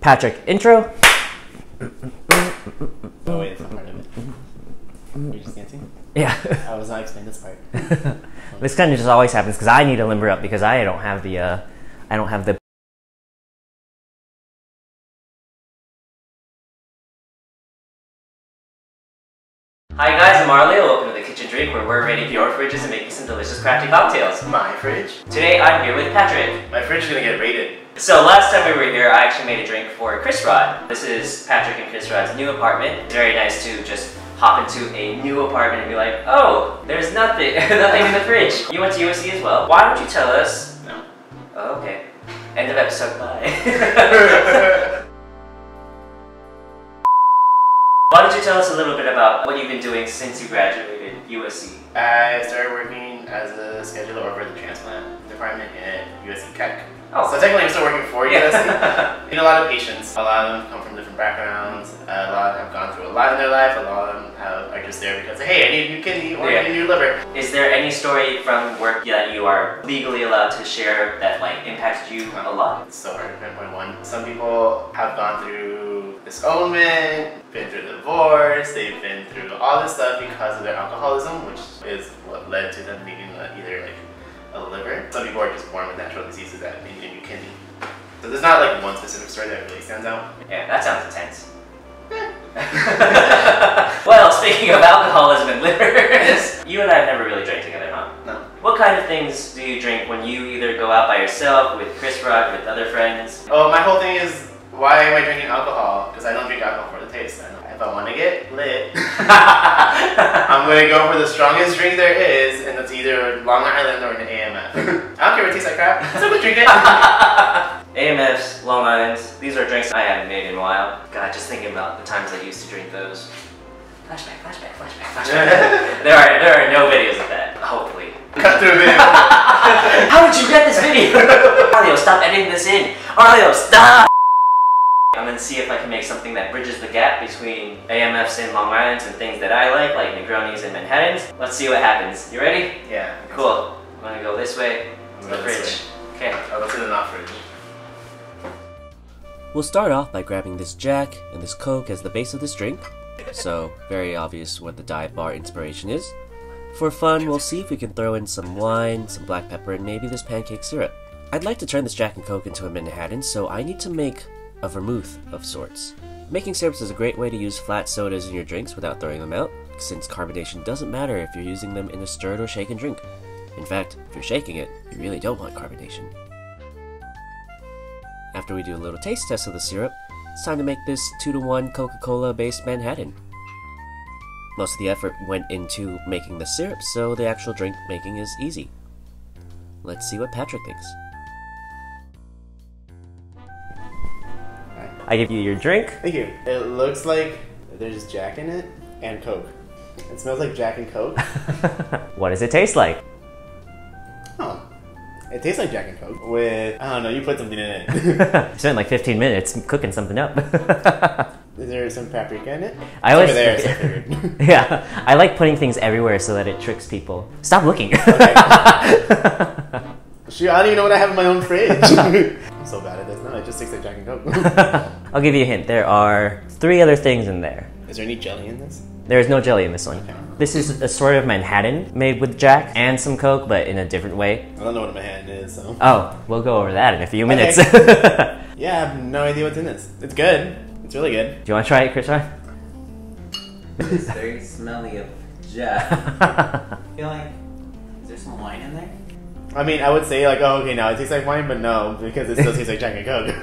Patrick, intro. Oh wait, it's not part of it. You're just dancing? Yeah. I was not explaining this part. This kind of just always happens because I need to limber up because I don't have the Hi guys, I'm Arleo. Welcome to the Kitchen Drink, where we're raiding your fridges and making some delicious crafty cocktails. My fridge? Today I'm here with Patrick. My fridge is gonna get raided. So last time we were here, I actually made a drink for Chris Rod. This is Patrick and Chris Rod's new apartment. It's very nice to just hop into a new apartment and be like, oh, there's nothing, nothing in the fridge. You went to USC as well. Why don't you tell us? No. Oh, okay. End of episode, bye. Why don't you tell us a little bit about what you've been doing since you graduated USC? I started working as a scheduler over the transplant department at USC Keck. Oh. So technically I'm still working for USC. You know, a lot of patients. A lot of them come from different backgrounds. A lot of them have gone through a lot in their life. A lot of them are just there because, hey, I need a new kidney or I need a new liver. Is there any story from work that you are legally allowed to share that like impacted you a lot? It's so hard to pinpoint one. Some people have gone through disownment, been through divorce, they've been through all this stuff because of their alcoholism, which is what led to them needing either like a liver. Some people are just born with natural diseases that need a new kidney. So there's not like one specific story that really stands out. Yeah, that sounds intense. Well, speaking of alcoholism and livers, you and I have never really drank together, huh? No. What kind of things do you drink when you either go out by yourself, with Chris Rod, with other friends? Oh, my whole thing is, why am I drinking alcohol? Because I don't drink alcohol for the taste. If I want to get lit, I'm going to go for the strongest drink there is, and it's either Long Island or an AMF. I don't care if it tastes like crap, so go drink it. AMFs, Long Islands, these are drinks I haven't made in a while. God, just thinking about the times I used to drink those. Flashback, flashback, flashback, flashback. there are no videos of that, hopefully. Cut through a video. How did you get this video? Arleo, stop editing this in. Arleo, stop! I'm gonna see if I can make something that bridges the gap between AMFs and Long Islands and things that I like Negronis and Manhattans. Let's see what happens. You ready? Yeah. Cool. I'm gonna go this way to the fridge. Okay. I'll go to the not fridge. We'll start off by grabbing this Jack and this Coke as the base of this drink. So, very obvious what the dive bar inspiration is. For fun, we'll see if we can throw in some wine, some black pepper, and maybe this pancake syrup. I'd like to turn this Jack and Coke into a Manhattan, so I need to make a vermouth of sorts. Making syrups is a great way to use flat sodas in your drinks without throwing them out, since carbonation doesn't matter if you're using them in a stirred or shaken drink. In fact, if you're shaking it, you really don't want carbonation. After we do a little taste test of the syrup, it's time to make this 2-to-1 Coca-Cola based Manhattan. Most of the effort went into making the syrup, so the actual drink making is easy. Let's see what Patrick thinks. I give you your drink. Thank you. It looks like there's Jack in it and Coke. It smells like Jack and Coke. What does it taste like? Oh. It tastes like Jack and Coke with, I don't know, you put something in it. You spent like 15 minutes cooking something up. Is there some paprika in it? I always over there, so I figured. Yeah, I like putting things everywhere so that it tricks people. Stop looking. Okay. Shoot, I don't even know what I have in my own fridge. I'm so bad at this. No, it just tastes like Jack and Coke. I'll give you a hint. There are 3 other things in there. Is there any jelly in this? There is no jelly in this one. Okay. This is a sort of Manhattan made with Jack and some Coke, but in a different way. I don't know what a Manhattan is, so. Oh, we'll go over that in a few minutes. Okay. Yeah, I have no idea what's in this. It's good. It's really good. Do you want to try it, Chris? It's very smelly of Jack. I feel like, is there some wine in there? I mean, I would say like, oh, okay, now it tastes like wine, but no, because it still tastes like Jack and Coke.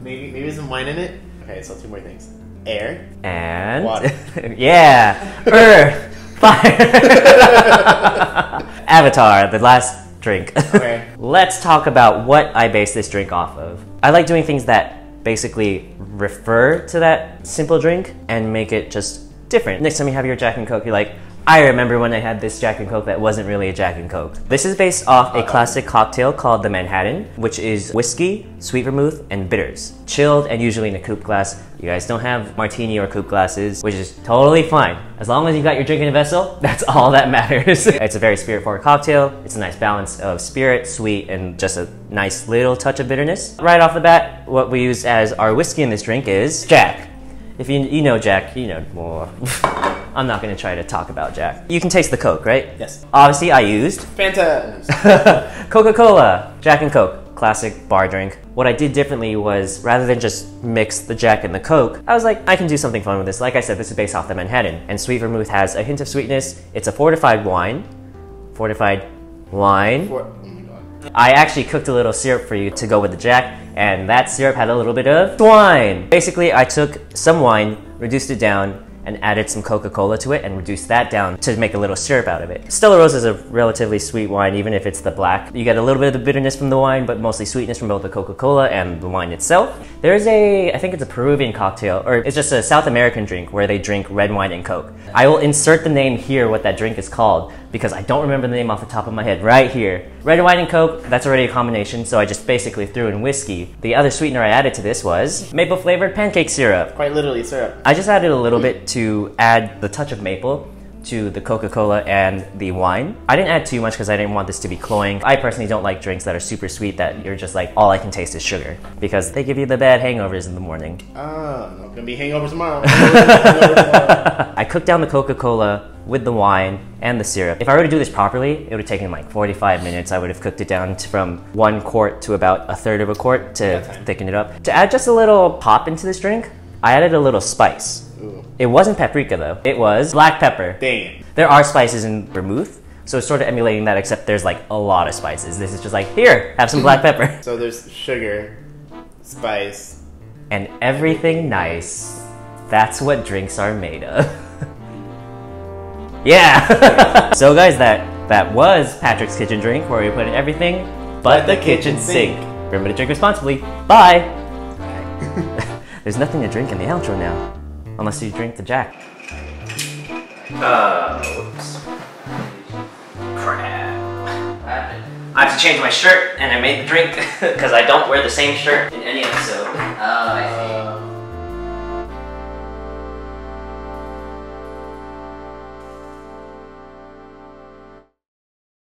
maybe some wine in it. Okay, so 2 more things. Air. And water. Yeah. Earth. Fire. Avatar, the last drink. Okay. Let's talk about what I base this drink off of. I like doing things that basically refer to that simple drink and make it just different. Next time you have your Jack and Coke, you're like, I remember when I had this Jack and Coke that wasn't really a Jack and Coke. This is based off a classic cocktail called the Manhattan, which is whiskey, sweet vermouth, and bitters. Chilled and usually in a coupe glass. You guys don't have martini or coupe glasses, which is totally fine. As long as you got your drink in a vessel, that's all that matters. It's a very spirit-forward cocktail. It's a nice balance of spirit, sweet, and just a nice little touch of bitterness. Right off the bat, what we use as our whiskey in this drink is Jack. If you know Jack, you know more. I'm not gonna try to talk about Jack. You can taste the Coke, right? Yes. Obviously, I used Fanta. Coca-Cola, Jack and Coke, classic bar drink. What I did differently was, rather than just mix the Jack and the Coke, I was like, I can do something fun with this. Like I said, this is based off the Manhattan, and sweet vermouth has a hint of sweetness. It's a fortified wine. Fortified wine. Oh my god. I actually cooked a little syrup for you to go with the Jack, and that syrup had a little bit of wine. Basically, I took some wine, reduced it down, and added some Coca-Cola to it and reduced that down to make a little syrup out of it. Stella Rosa is a relatively sweet wine, even if it's the black. You get a little bit of the bitterness from the wine, but mostly sweetness from both the Coca-Cola and the wine itself. There's I think it's a Peruvian cocktail, or it's just a South American drink where they drink red wine and Coke. I will insert the name here, what that drink is called, because I don't remember the name off the top of my head right here. Red wine and Coke, that's already a combination, so I just basically threw in whiskey. The other sweetener I added to this was maple flavored pancake syrup. Quite literally syrup. I just added a little bit to add the touch of maple to the Coca-Cola and the wine. I didn't add too much because I didn't want this to be cloying. I personally don't like drinks that are super sweet that you're just like, all I can taste is sugar, because they give you the bad hangovers in the morning. I'm gonna be hangover tomorrow. I cooked down the Coca-Cola with the wine and the syrup. If I were to do this properly, it would have taken like 45 minutes. I would have cooked it down from 1 quart to about 1/3 of a quart to thicken it up. To add just a little pop into this drink, I added a little spice. Ooh. It wasn't paprika though. It was black pepper. Dang. There are spices in vermouth, so it's sort of emulating that, except there's like a lot of spices. This is just like, here, have some black pepper. So there's sugar, spice, and everything nice. That's what drinks are made of. Yeah! So guys, that was Patrick's kitchen drink, where we put in everything but the kitchen sink. Remember to drink responsibly. Bye! There's nothing to drink in the outro now, unless you drink the Jack. Whoops. Crap. I have to change my shirt, and I made the drink because I don't wear the same shirt in any episode. Oh, I see.